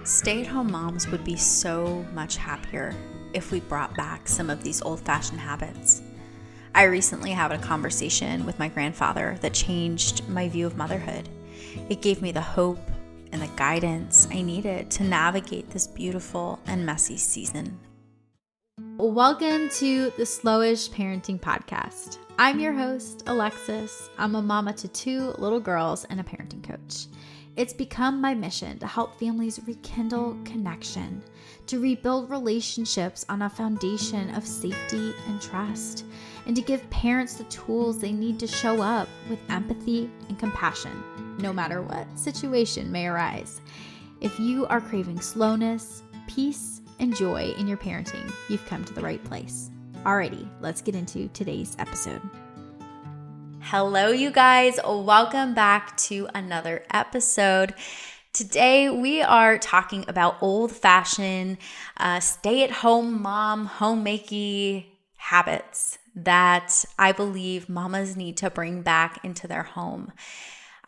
Stay-at-home moms would be so much happier if we brought back some of these old-fashioned habits. I recently had a conversation with my grandfather that changed my view of motherhood. It gave me the hope and the guidance I needed to navigate this beautiful and messy season. Welcome to the Slowish Parenting Podcast. I'm your host, Alexis. I'm a mama to 2 little girls and a parenting coach. It's become my mission to help families rekindle connection, to rebuild relationships on a foundation of safety and trust, and to give parents the tools they need to show up with empathy and compassion, no matter what situation may arise. If you are craving slowness, peace, and joy in your parenting, you've come to the right place. Alrighty, let's get into today's episode. Hello, you guys. Welcome back to another episode. Today, we are talking about old-fashioned stay-at-home mom, homemakey habits that I believe mamas need to bring back into their home.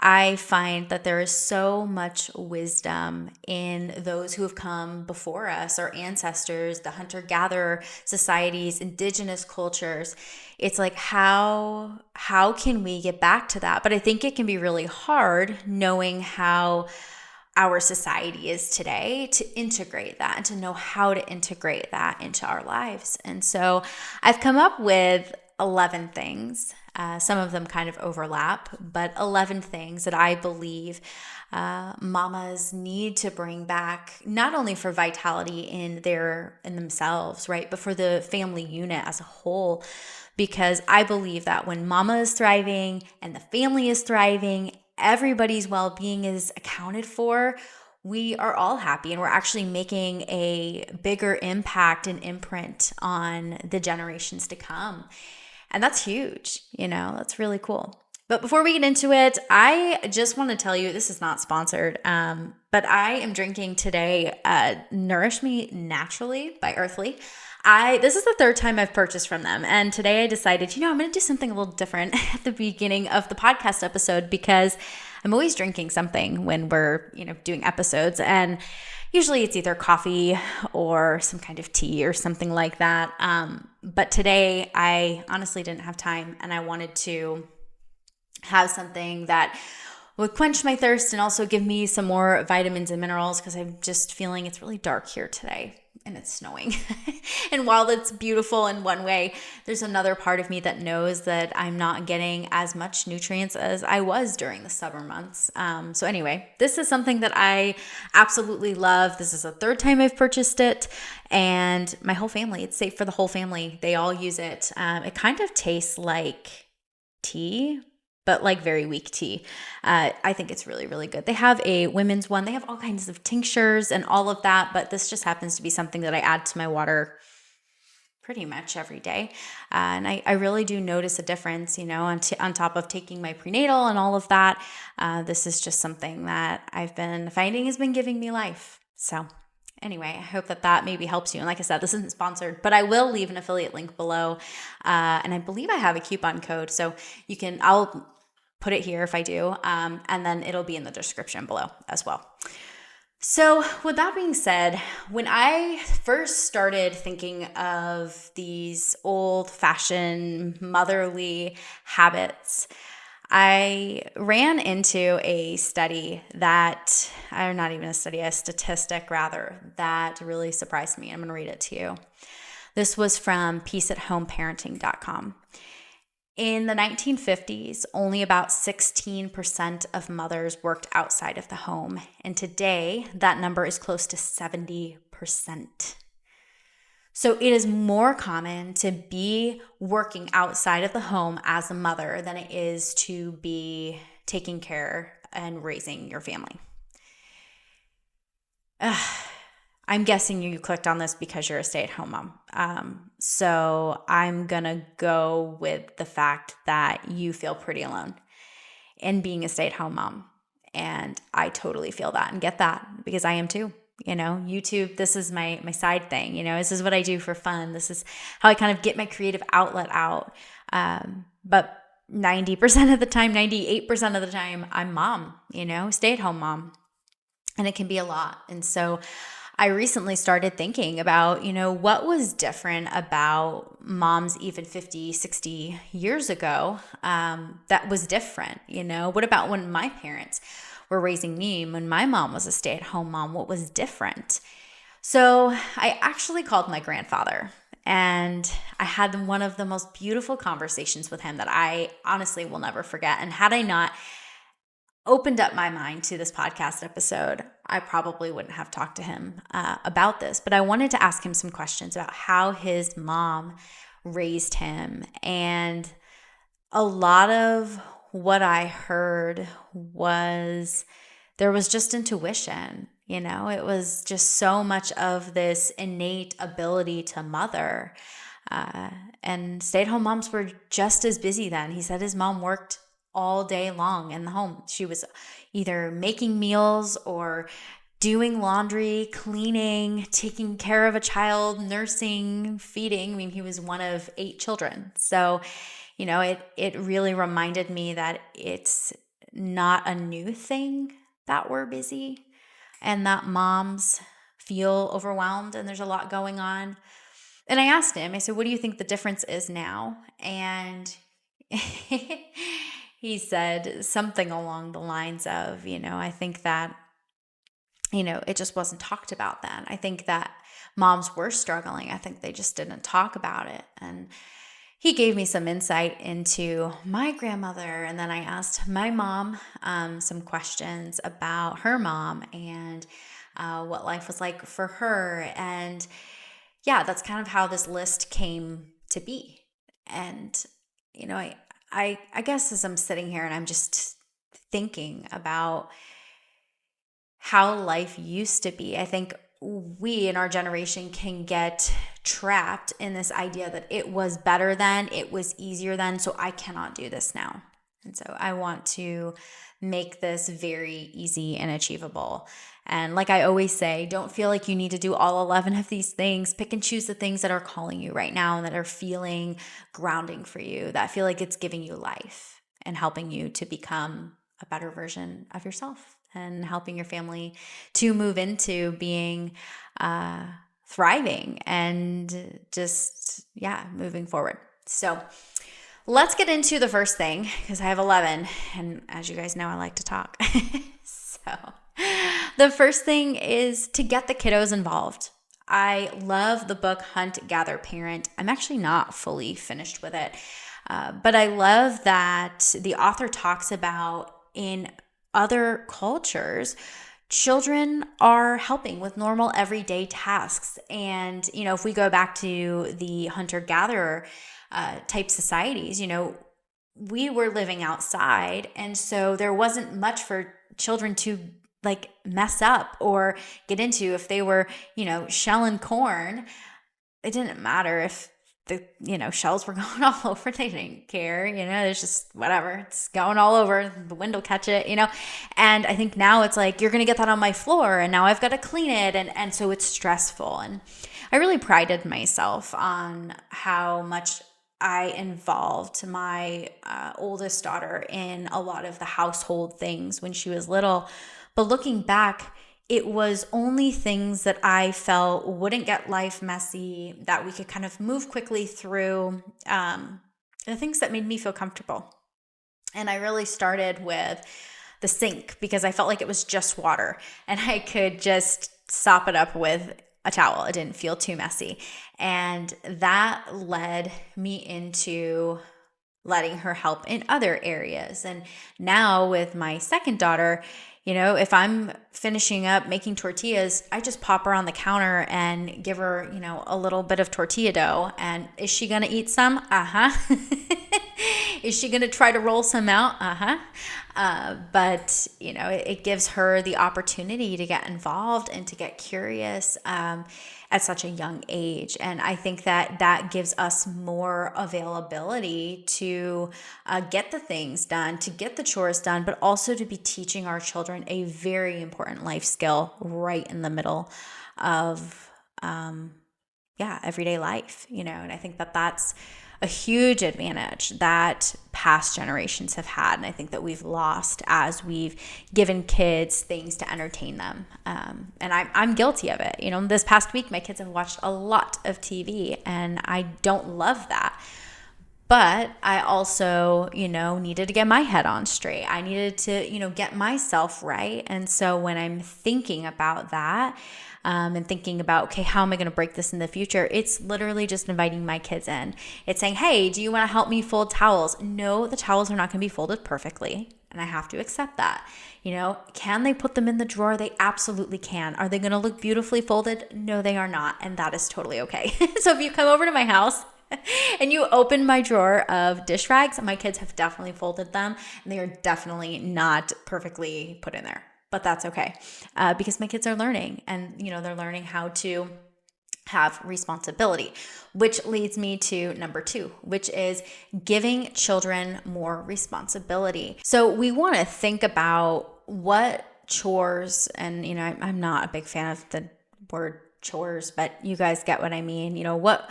I find that there is so much wisdom in those who have come before us, our ancestors, the hunter-gatherer societies, indigenous cultures. It's like, how can we get back to that? But I think it can be really hard knowing how our society is today to integrate that and to know how to integrate that into our lives. And so I've come up with 11 things. Some of them kind of overlap, but 11 things that I believe mamas need to bring back, not only for vitality in themselves, right, but for the family unit as a whole. Because I believe that when mama is thriving and the family is thriving, everybody's well-being is accounted for, we are all happy and we're actually making a bigger impact and imprint on the generations to come. And that's huge, that's really cool. But before we get into it, I just want to tell you, this is not sponsored, but I am drinking today Nourish Me Naturally by Earthly. This is the 3rd time I've purchased from them. And today I decided, I'm going to do something a little different at the beginning of the podcast episode because I'm always drinking something when we're, doing episodes. And usually it's either coffee or some kind of tea or something like that. But today I honestly didn't have time and I wanted to have something that would quench my thirst and also give me some more vitamins and minerals because I'm just feeling it's really dark here today and it's snowing. And while it's beautiful in one way, there's another part of me that knows that I'm not getting as much nutrients as I was during the summer months. So anyway, this is something that I absolutely love. This is the 3rd time I've purchased it and my whole family, it's safe for the whole family. They all use it. It kind of tastes like tea, but like very weak tea. I think it's really, really good. They have a women's one. They have all kinds of tinctures and all of that, but this just happens to be something that I add to my water pretty much every day. And I really do notice a difference, on top of taking my prenatal and all of that. This is just something that I've been finding has been giving me life. So anyway, I hope that maybe helps you. And like I said, this isn't sponsored, but I will leave an affiliate link below. And I believe I have a coupon code. So I'll put it here if I do. And then it'll be in the description below as well. So with that being said, when I first started thinking of these old-fashioned motherly habits, I ran into a statistic rather, that really surprised me. I'm going to read it to you. This was from peaceathomeparenting.com. In the 1950s, only about 16% of mothers worked outside of the home. And today, that number is close to 70%. So it is more common to be working outside of the home as a mother than it is to be taking care and raising your family. I'm guessing you clicked on this because you're a stay-at-home mom. So I'm going to go with the fact that you feel pretty alone in being a stay-at-home mom. And I totally feel that and get that because I am too. YouTube, this is my side thing. This is what I do for fun. This is how I kind of get my creative outlet out. But 90% of the time, 98% of the time, I'm mom, stay-at-home mom. and it can be a lot. And so I recently started thinking about, what was different about moms even 50, 60 years ago that was different. What about when my parents were raising me, when my mom was a stay-at-home mom, what was different? So I actually called my grandfather, and I had one of the most beautiful conversations with him that I honestly will never forget. And had I not opened up my mind to this podcast episode, I probably wouldn't have talked to him about this. But I wanted to ask him some questions about how his mom raised him. And a lot of what I heard was there was just intuition. It was just so much of this innate ability to mother. And stay-at-home moms were just as busy then. He said his mom worked all day long in the home. She was either making meals or doing laundry, cleaning, taking care of a child, nursing, feeding. I mean, he was one of 8 children. So, it really reminded me that it's not a new thing that we're busy and that moms feel overwhelmed and there's a lot going on. And I asked him, I said, what do you think the difference is now? And he said something along the lines of, I think that, it just wasn't talked about then. I think that moms were struggling. I think they just didn't talk about it. And he gave me some insight into my grandmother. And then I asked my mom some questions about her mom and what life was like for her. And yeah, that's kind of how this list came to be. And, I guess as I'm sitting here and I'm just thinking about how life used to be, I think we in our generation can get trapped in this idea that it was better then, it was easier then, so I cannot do this now. And so I want to make this very easy and achievable. And like I always say, don't feel like you need to do all 11 of these things. Pick and choose the things that are calling you right now and that are feeling grounding for you, that feel like it's giving you life and helping you to become a better version of yourself and helping your family to move into being thriving and just, moving forward. So let's get into the first thing because I have 11. And as you guys know, I like to talk. So the first thing is to get the kiddos involved. I love the book Hunt, Gather, Parent. I'm actually not fully finished with it. But I love that the author talks about in other cultures, children are helping with normal everyday tasks. And, if we go back to the hunter-gatherer type societies, we were living outside. And so there wasn't much for children to mess up or get into. If they were, shelling corn, it didn't matter if the, shells were going all over. They didn't care, there's just whatever. It's going all over. The wind will catch it, And I think now it's like, you're going to get that on my floor and now I've got to clean it. And so it's stressful. And I really prided myself on how much I involved my oldest daughter in a lot of the household things when she was little. But looking back, it was only things that I felt wouldn't get life messy, that we could kind of move quickly through, the things that made me feel comfortable. And I really started with the sink because I felt like it was just water and I could just sop it up with a towel. It didn't feel too messy. And that led me into letting her help in other areas. And now with my second daughter, if I'm finishing up making tortillas, I just pop her on the counter and give her, a little bit of tortilla dough. And is she going to eat some? Uh-huh. Is she going to try to roll some out? Uh-huh. But, it gives her the opportunity to get involved and to get curious at such a young age. And I think that gives us more availability to get the things done, to get the chores done, but also to be teaching our children a very important life skill right in the middle of, everyday life, and I think that's a huge advantage that past generations have had, and I think that we've lost as we've given kids things to entertain them. And I'm guilty of it. This past week, my kids have watched a lot of TV, and I don't love that. But I also, needed to get my head on straight. I needed to, get myself right. And so when I'm thinking about that, and thinking about, okay, how am I going to break this in the future? It's literally just inviting my kids in. It's saying, hey, do you want to help me fold towels? No, the towels are not going to be folded perfectly. And I have to accept that. Can they put them in the drawer? They absolutely can. Are they going to look beautifully folded? No, they are not. And that is totally okay. So if you come over to my house and you open my drawer of dish rags, my kids have definitely folded them, and they are definitely not perfectly put in there. But that's okay, because my kids are learning, and they're learning how to have responsibility, which leads me to number 2, which is giving children more responsibility. So we want to think about what chores, and I'm not a big fan of the word chores, but you guys get what I mean. What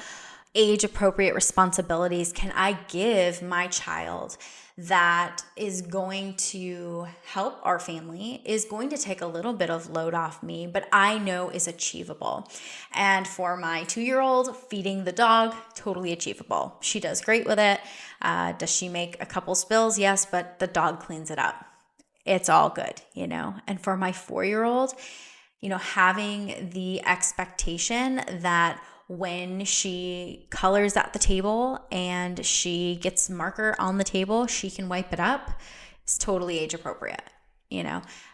age-appropriate responsibilities can I give my child that is going to help our family, is going to take a little bit of load off me, but I know is achievable. And for my 2-year-old, feeding the dog, totally achievable. She does great with it. Does she make a couple spills? Yes, but the dog cleans it up. It's all good, And for my 4-year-old, having the expectation that when she colors at the table and she gets marker on the table, she can wipe it up, is totally age appropriate,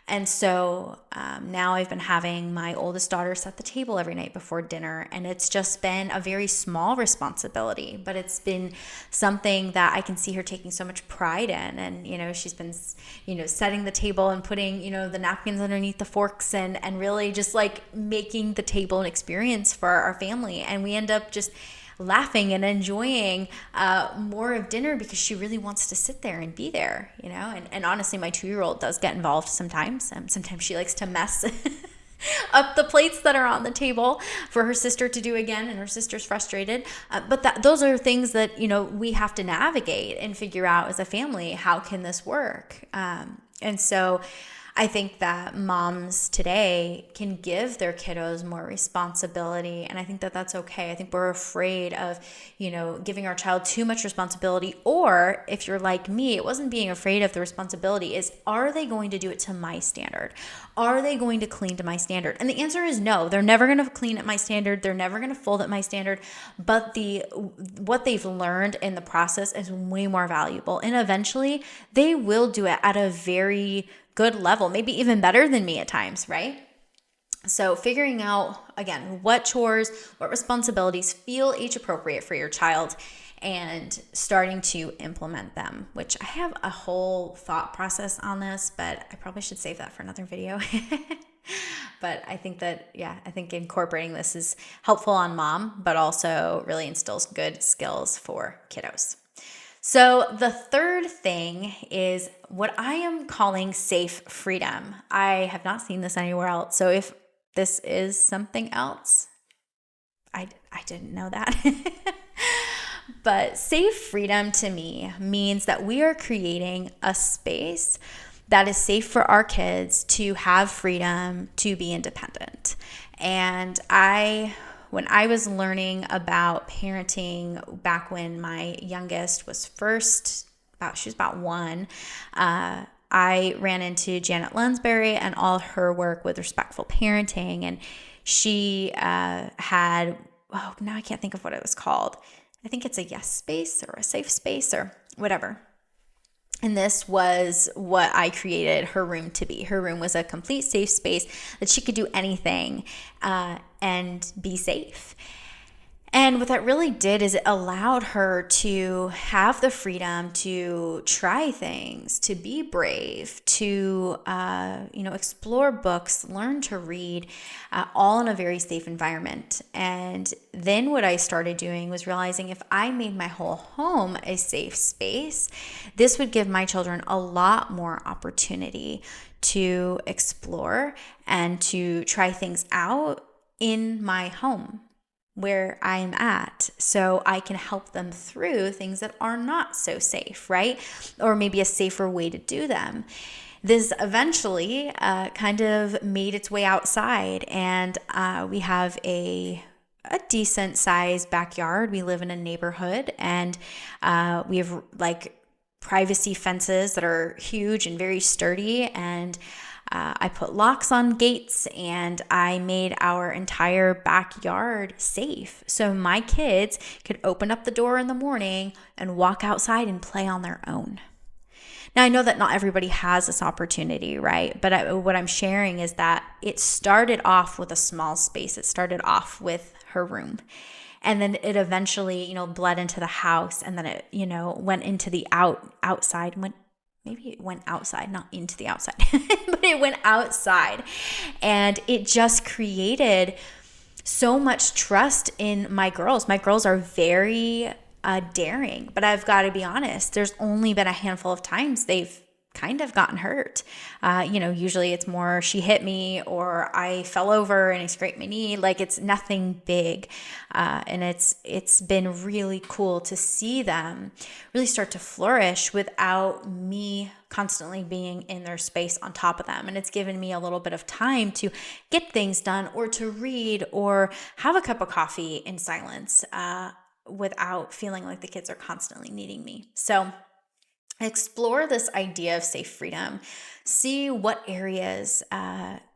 And so now I've been having my oldest daughter set the table every night before dinner, and it's just been a very small responsibility, but it's been something that I can see her taking so much pride in. And, she's been, setting the table and putting, the napkins underneath the forks and really just like making the table an experience for our family. And we end up just laughing and enjoying more of dinner because she really wants to sit there and be there, and honestly, my 2-year-old does get involved sometimes. Sometimes she likes to mess up the plates that are on the table for her sister to do again, and her sister's frustrated. But those are things that, we have to navigate and figure out as a family, how can this work? And so I think that moms today can give their kiddos more responsibility, and I think that that's okay. I think we're afraid of, giving our child too much responsibility, or if you're like me, it wasn't being afraid of the responsibility, is are they going to do it to my standard? Are they going to clean to my standard? And the answer is no. They're never going to clean at my standard. They're never going to fold at my standard, but what they've learned in the process is way more valuable, and eventually they will do it at a very good level, maybe even better than me at times, right? So figuring out, again, what chores, what responsibilities feel age appropriate for your child, and starting to implement them, which I have a whole thought process on this, but I probably should save that for another video. But I think that, I think incorporating this is helpful on mom, but also really instills good skills for kiddos. So the third thing is what I am calling safe freedom. I have not seen this anywhere else. So if this is something else, I didn't know that. But safe freedom to me means that we are creating a space that is safe for our kids to have freedom to be independent. And when I was learning about parenting back when my youngest was she was about 1, I ran into Janet Lunsberry and all her work with respectful parenting. And she now I can't think of what it was called. I think it's a yes space or a safe space or whatever. And this was what I created her room to be. Her room was a complete safe space that she could do anything and be safe. And what that really did is it allowed her to have the freedom to try things, to be brave, to explore books, learn to read, all in a very safe environment. And then what I started doing was realizing if I made my whole home a safe space, this would give my children a lot more opportunity to explore and to try things out in my home. where I'm at so I can help them through things that are not so safe, right? Or maybe a safer way to do them. This eventually kind of made its way outside, and we have a decent sized backyard. We live in a neighborhood, and we have like privacy fences that are huge and very sturdy, and I put locks on gates, and I made our entire backyard safe. So my kids could open up the door in the morning and walk outside and play on their own. Now, I know that not everybody has this opportunity, right? But what I'm sharing is that it started off with a small space. It started off with her room. And then it eventually, bled into the house, and then it, went into the outside, maybe it went outside, not into the outside, but it went outside. And it just created so much trust in my girls. My girls are very daring, but I've got to be honest, there's only been a handful of times they've kind of gotten hurt. Usually it's more she hit me or I fell over and I scraped my knee. Like, it's nothing big. And it's been really cool to see them really start to flourish without me constantly being in their space on top of them. And it's given me a little bit of time to get things done or to read or have a cup of coffee in silence without feeling like the kids are constantly needing me. So explore this idea of safe freedom. See what areas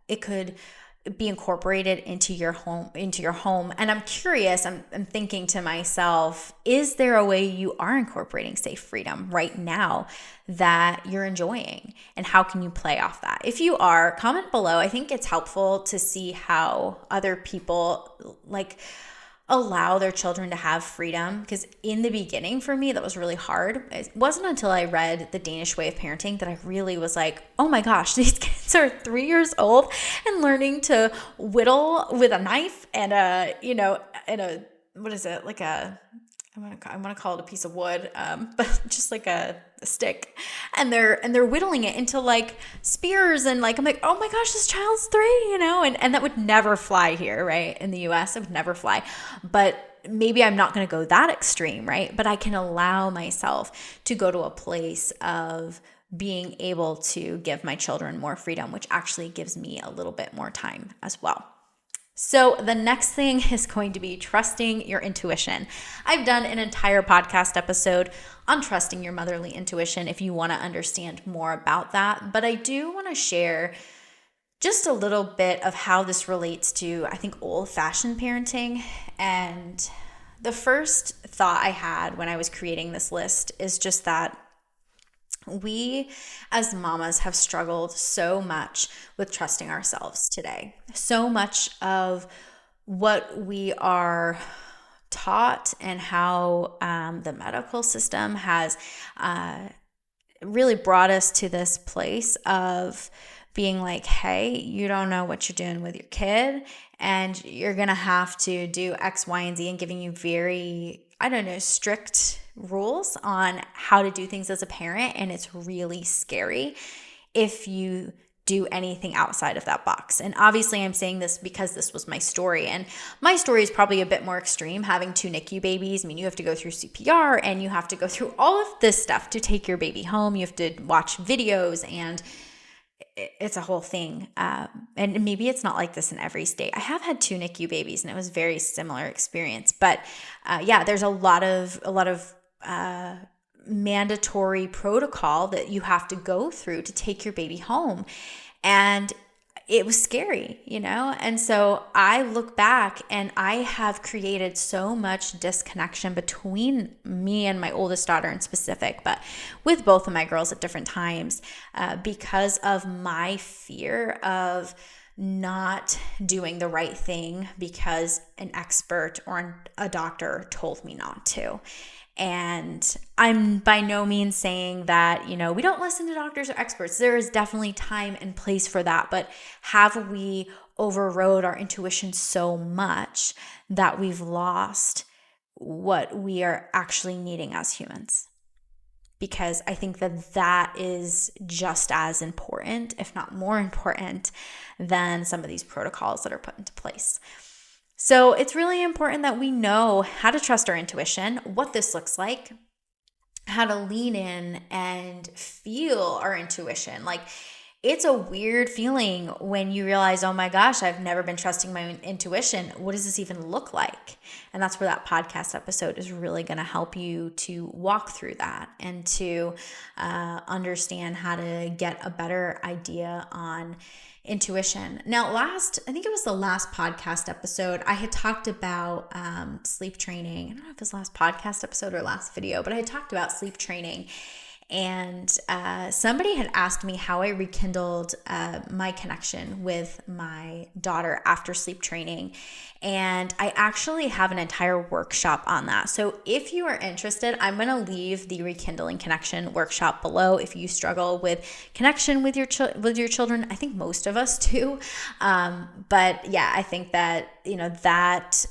it could be incorporated into your home. And I'm curious, I'm thinking to myself, is there a way you are incorporating safe freedom right now that you're enjoying? And how can you play off that? If you are, comment below. I think it's helpful to see how other people allow their children to have freedom, because in the beginning for me that was really hard. It wasn't until I read The Danish Way of Parenting that I really was like, oh my gosh, these kids are 3 years old and learning to whittle with a knife and what is it, like I want to call it a piece of wood, but just like a stick, and they're whittling it into like spears, and I'm like, oh my gosh, this child's 3, and that would never fly here, right? In the US, it would never fly. But maybe I'm not going to go that extreme, right? But I can allow myself to go to a place of being able to give my children more freedom, which actually gives me a little bit more time as well. So the next thing is going to be trusting your intuition. I've done an entire podcast episode on trusting your motherly intuition if you want to understand more about that. But I do want to share just a little bit of how this relates to, I think, old-fashioned parenting. And the first thought I had when I was creating this list is just that we as mamas have struggled so much with trusting ourselves today. So much of what we are taught and how the medical system has really brought us to this place of being like, hey, you don't know what you're doing with your kid, and you're going to have to do X, Y, and Z, and giving you very, strict rules on how to do things as a parent. And it's really scary if you do anything outside of that box. And obviously I'm saying this because this was my story, and my story is probably a bit more extreme, having 2 NICU babies. I mean, you have to go through CPR and you have to go through all of this stuff to take your baby home. You have to watch videos, and it's a whole thing. And maybe it's not like this in every state. I have had 2 NICU babies, and it was a very similar experience. But there's a lot of mandatory protocol that you have to go through to take your baby home. And it was scary, And so I look back, and I have created so much disconnection between me and my oldest daughter in specific, but with both of my girls at different times, because of my fear of not doing the right thing because an expert or a doctor told me not to. And I'm by no means saying that, we don't listen to doctors or experts. There is definitely time and place for that. But have we overrode our intuition so much that we've lost what we are actually needing as humans? Because I think that is just as important, if not more important, than some of these protocols that are put into place. So it's really important that we know how to trust our intuition, what this looks like, how to lean in and feel our intuition. Like, it's a weird feeling when you realize, oh my gosh, I've never been trusting my intuition. What does this even look like? And that's where that podcast episode is really going to help you to walk through that and to understand how to get a better idea on intuition. Now, I think it was the last podcast episode, I had talked about sleep training. I don't know if it was last podcast episode or last video, but I had talked about sleep training. And somebody had asked me how I rekindled my connection with my daughter after sleep training. And I actually have an entire workshop on that. So if you are interested, I'm going to leave the Rekindling Connection workshop below. If you struggle with connection with your children, I think most of us do. But yeah, I think that, that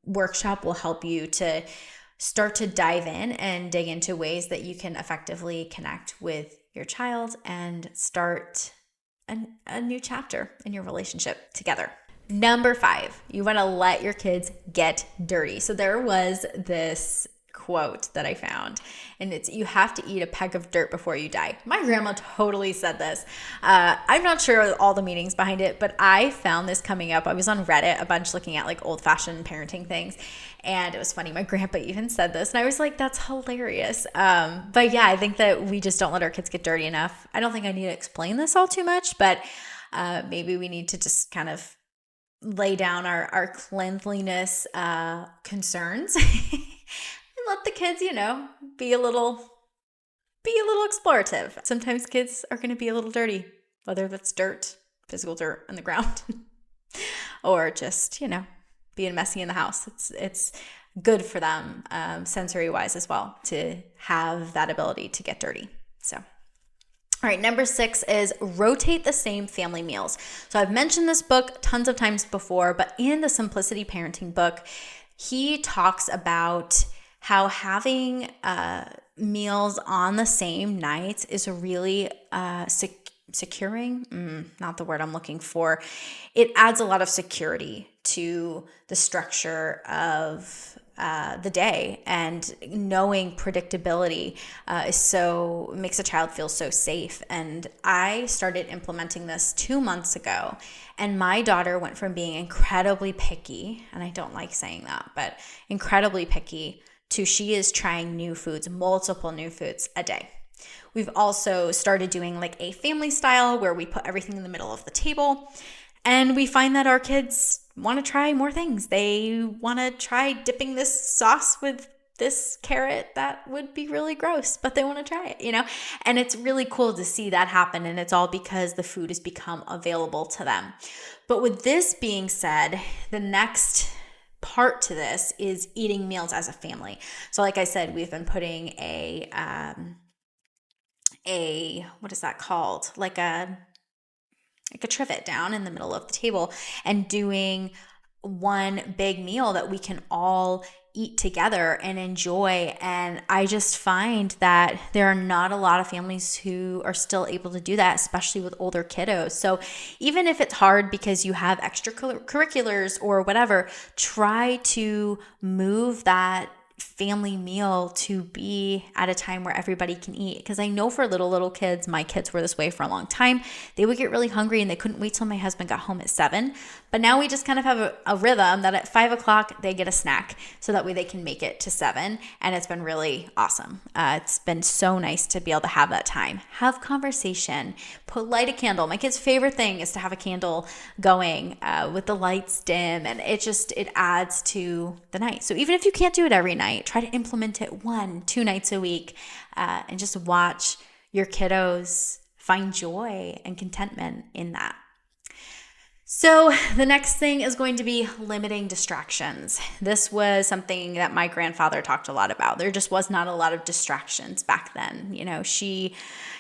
workshop will help you to start to dive in and dig into ways that you can effectively connect with your child and start a new chapter in your relationship together. Number 5, you want to let your kids get dirty. So there was this quote that I found, and it's, you have to eat a peck of dirt before you die. My grandma totally said this. I'm not sure all the meanings behind it, but I found this coming up. I was on Reddit a bunch looking at like old-fashioned parenting things, and it was funny. My grandpa even said this, and I was like, that's hilarious. But yeah, I think that we just don't let our kids get dirty enough. I don't think I need to explain this all too much, but maybe we need to just kind of lay down our cleanliness concerns and let the kids, be a little explorative. Sometimes kids are going to be a little dirty, whether that's dirt, physical dirt on the ground, or just, being messy in the house. It's good for them sensory wise as well to have that ability to get dirty. So, all right, number 6 is rotate the same family meals. So I've mentioned this book tons of times before, but in the Simplicity Parenting book, he talks about how having meals on the same night is really securing, not the word I'm looking for. It adds a lot of security to the structure of the day, and knowing predictability makes a child feel so safe. And I started implementing this 2 months ago, and my daughter went from being incredibly picky, and I don't like saying that, but incredibly picky, to she is trying new foods, multiple new foods a day. We've also started doing like a family style where we put everything in the middle of the table, and we find that our kids want to try more things. They want to try dipping this sauce with this carrot that would be really gross, but they want to try it, And it's really cool to see that happen, and it's all because the food has become available to them. But with this being said, the next part to this is eating meals as a family. So like I said, we've been putting a what is that called? Like a trivet down in the middle of the table and doing one big meal that we can all eat together and enjoy. And I just find that there are not a lot of families who are still able to do that, especially with older kiddos. So even if it's hard because you have extracurriculars or whatever, try to move that family meal to be at a time where everybody can eat. Because I know for little kids, my kids were this way for a long time. They would get really hungry and they couldn't wait till my husband got home at 7. But now we just kind of have a rhythm that at 5 o'clock they get a snack, so that way they can make it to 7. And it's been really awesome. It's been so nice to be able to have that time, have conversation, light a candle. My kid's favorite thing is to have a candle going with the lights dim, and it adds to the night. So even if you can't do it every night, try to implement it 1-2 nights a week, and just watch your kiddos find joy and contentment in that. So the next thing is going to be limiting distractions. This was something that my grandfather talked a lot about. There just was not a lot of distractions back then.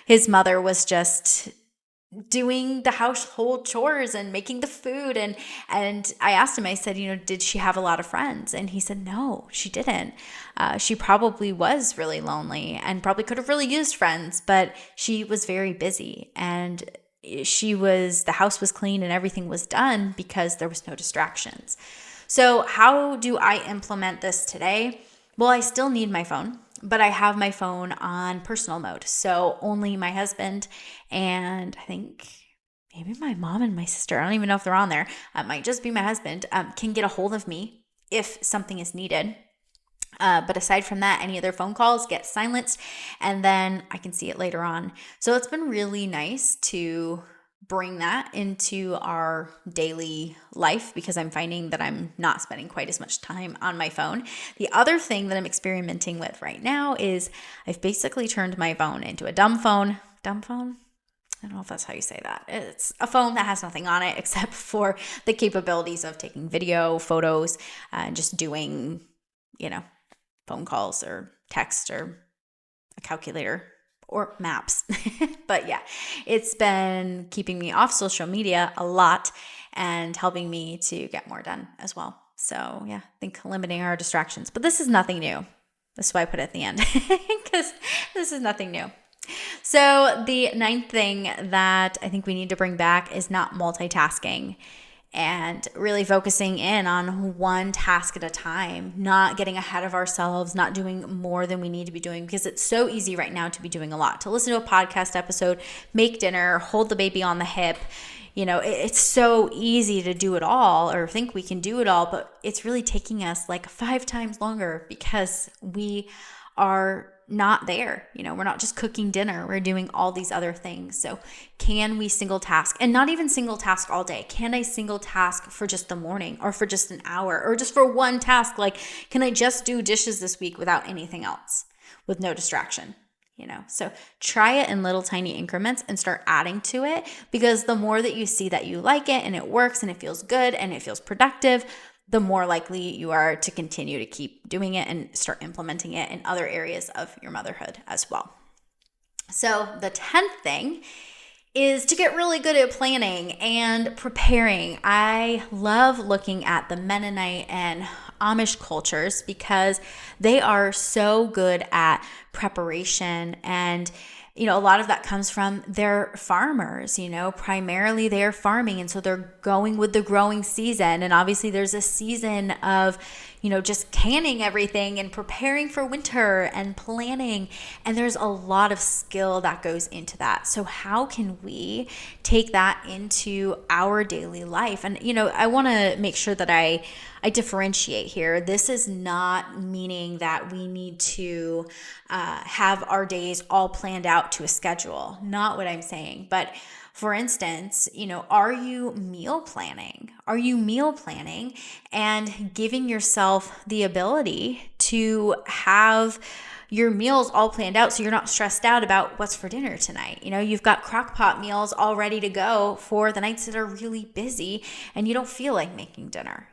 His mother was just doing the household chores and making the food. And I asked him, I said, did she have a lot of friends? And he said, no, she didn't. She probably was really lonely and probably could have really used friends, but she was very busy. And the house was clean and everything was done because there was no distractions. So how do I implement this today? Well, I still need my phone, but I have my phone on personal mode. So only my husband and I think maybe my mom and my sister, I don't even know if they're on there, it might just be my husband, can get a hold of me if something is needed. But aside from that, any other phone calls get silenced and then I can see it later on. So it's been really nice to bring that into our daily life because I'm finding that I'm not spending quite as much time on my phone. The other thing that I'm experimenting with right now is I've basically turned my phone into a dumb phone. Dumb phone? I don't know if that's how you say that. It's a phone that has nothing on it except for the capabilities of taking video, photos, and just doing, phone calls or text or a calculator or maps. But yeah, it's been keeping me off social media a lot and helping me to get more done as well. So yeah, I think limiting our distractions. But this is nothing new. That's why I put it at the end because this is nothing new. So the ninth thing that I think we need to bring back is not multitasking and really focusing in on one task at a time, not getting ahead of ourselves, not doing more than we need to be doing because it's so easy right now to be doing a lot, to listen to a podcast episode, make dinner, hold the baby on the hip. It's so easy to do it all or think we can do it all, but it's really taking us like 5 times longer because we are not there. We're not just cooking dinner. We're doing all these other things. So can we single task and not even single task all day? Can I single task for just the morning or for just an hour or just for one task? Like, can I just do dishes this week without anything else with no distraction? So try it in little tiny increments and start adding to it because the more that you see that you like it and it works and it feels good and it feels productive, the more likely you are to continue to keep doing it and start implementing it in other areas of your motherhood as well. So the 10th thing is to get really good at planning and preparing. I love looking at the Mennonite and Amish cultures because they are so good at preparation and a lot of that comes from their farmers, primarily they're farming. And so they're going with the growing season. And obviously there's a season of, just canning everything and preparing for winter and planning. And there's a lot of skill that goes into that. So how can we take that into our daily life? And, I want to make sure that I differentiate here. This is not meaning that we need to have our days all planned out to a schedule. Not what I'm saying. But for instance, are you meal planning? Are you meal planning and giving yourself the ability to have your meals all planned out so you're not stressed out about what's for dinner tonight? You've got crock pot meals all ready to go for the nights that are really busy and you don't feel like making dinner,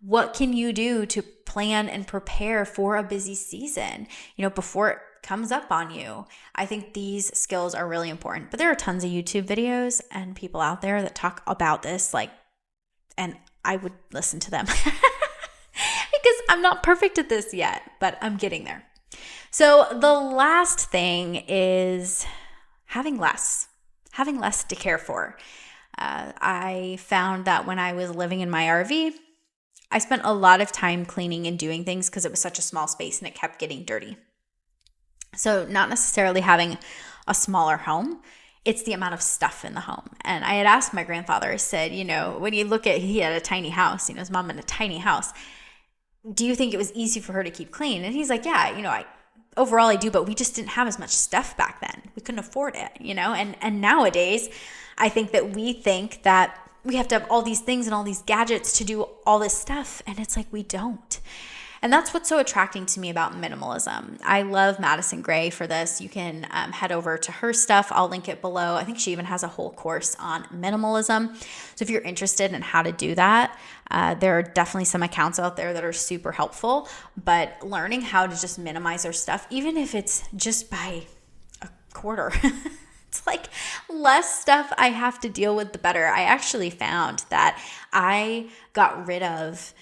What can you do to plan and prepare for a busy season, before it comes up on you? I think these skills are really important, but there are tons of YouTube videos and people out there that talk about this, and I would listen to them because I'm not perfect at this yet, but I'm getting there. So the last thing is having less to care for. I found that when I was living in my RV, I spent a lot of time cleaning and doing things because it was such a small space and it kept getting dirty. So not necessarily having a smaller home, it's the amount of stuff in the home. And I had asked my grandfather, I said, when you look at, he had a tiny house, his mom had a tiny house. Do you think it was easy for her to keep clean? And he's like, yeah, overall I do, but we just didn't have as much stuff back then. We couldn't afford it, and nowadays I think that we think that we have to have all these things and all these gadgets to do all this stuff. And it's like, we don't. And that's what's so attracting to me about minimalism. I love Madison Gray for this. You can head over to her stuff. I'll link it below. I think she even has a whole course on minimalism. So if you're interested in how to do that, there are definitely some accounts out there that are super helpful. But learning how to just minimize our stuff, even if it's just by a quarter, it's like less stuff I have to deal with, the better. I actually found that I got rid of,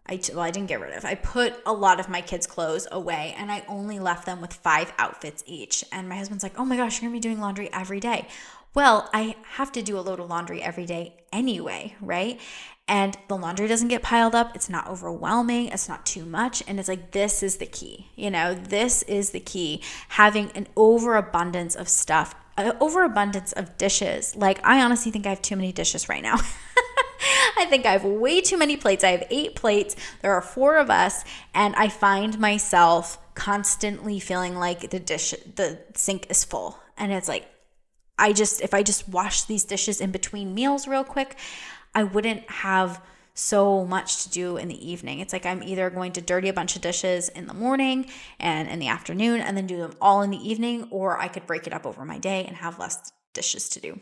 I didn't get rid of, I put a lot of my kids' clothes away and I only left them with 5 outfits each. And my husband's like, oh my gosh, you're gonna be doing laundry every day. Well, I have to do a load of laundry every day anyway, right? And the laundry doesn't get piled up. It's not overwhelming. It's not too much. And it's like, this is the key. This is the key. Having an overabundance of stuff, an overabundance of dishes. Like, I honestly think I have too many dishes right now. I think I have way too many plates. I have 8 plates. There are 4 of us. And I find myself constantly feeling like the sink is full. And it's like, if I just wash these dishes in between meals real quick, I wouldn't have so much to do in the evening. It's like I'm either going to dirty a bunch of dishes in the morning and in the afternoon and then do them all in the evening, or I could break it up over my day and have less dishes to do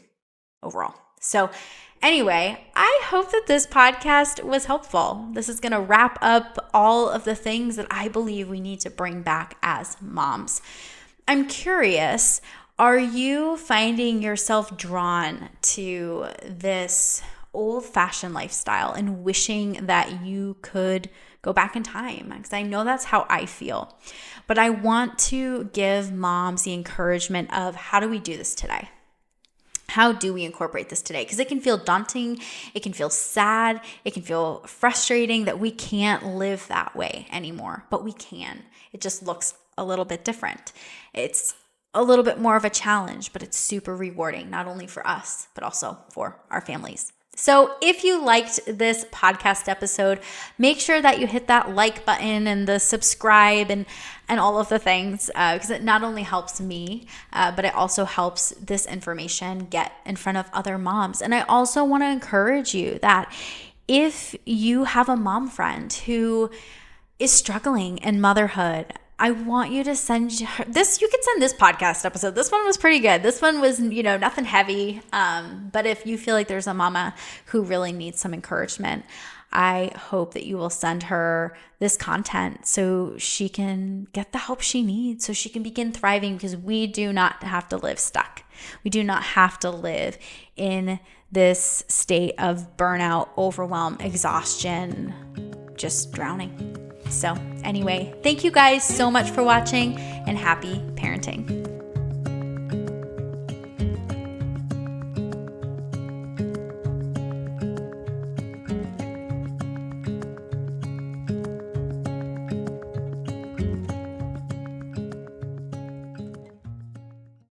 overall. So anyway, I hope that this podcast was helpful. This is going to wrap up all of the things that I believe we need to bring back as moms. I'm curious, are you finding yourself drawn to this old-fashioned lifestyle and wishing that you could go back in time? Because I know that's how I feel. But I want to give moms the encouragement of, how do we do this today? How do we incorporate this today? Because it can feel daunting. It can feel sad. It can feel frustrating that we can't live that way anymore. But we can. It just looks a little bit different. It's a little bit more of a challenge, but it's super rewarding, not only for us, but also for our families. So if you liked this podcast episode, make sure that you hit that like button and the subscribe and all of the things, because it not only helps me, but it also helps this information get in front of other moms. And I also want to encourage you that if you have a mom friend who is struggling in motherhood, I want you to send her this. You can send this podcast episode. This one was pretty good. This one was, nothing heavy. But if you feel like there's a mama who really needs some encouragement, I hope that you will send her this content so she can get the help she needs, so she can begin thriving, because we do not have to live stuck. We do not have to live in this state of burnout, overwhelm, exhaustion, just drowning. So anyway, thank you guys so much for watching, and happy parenting.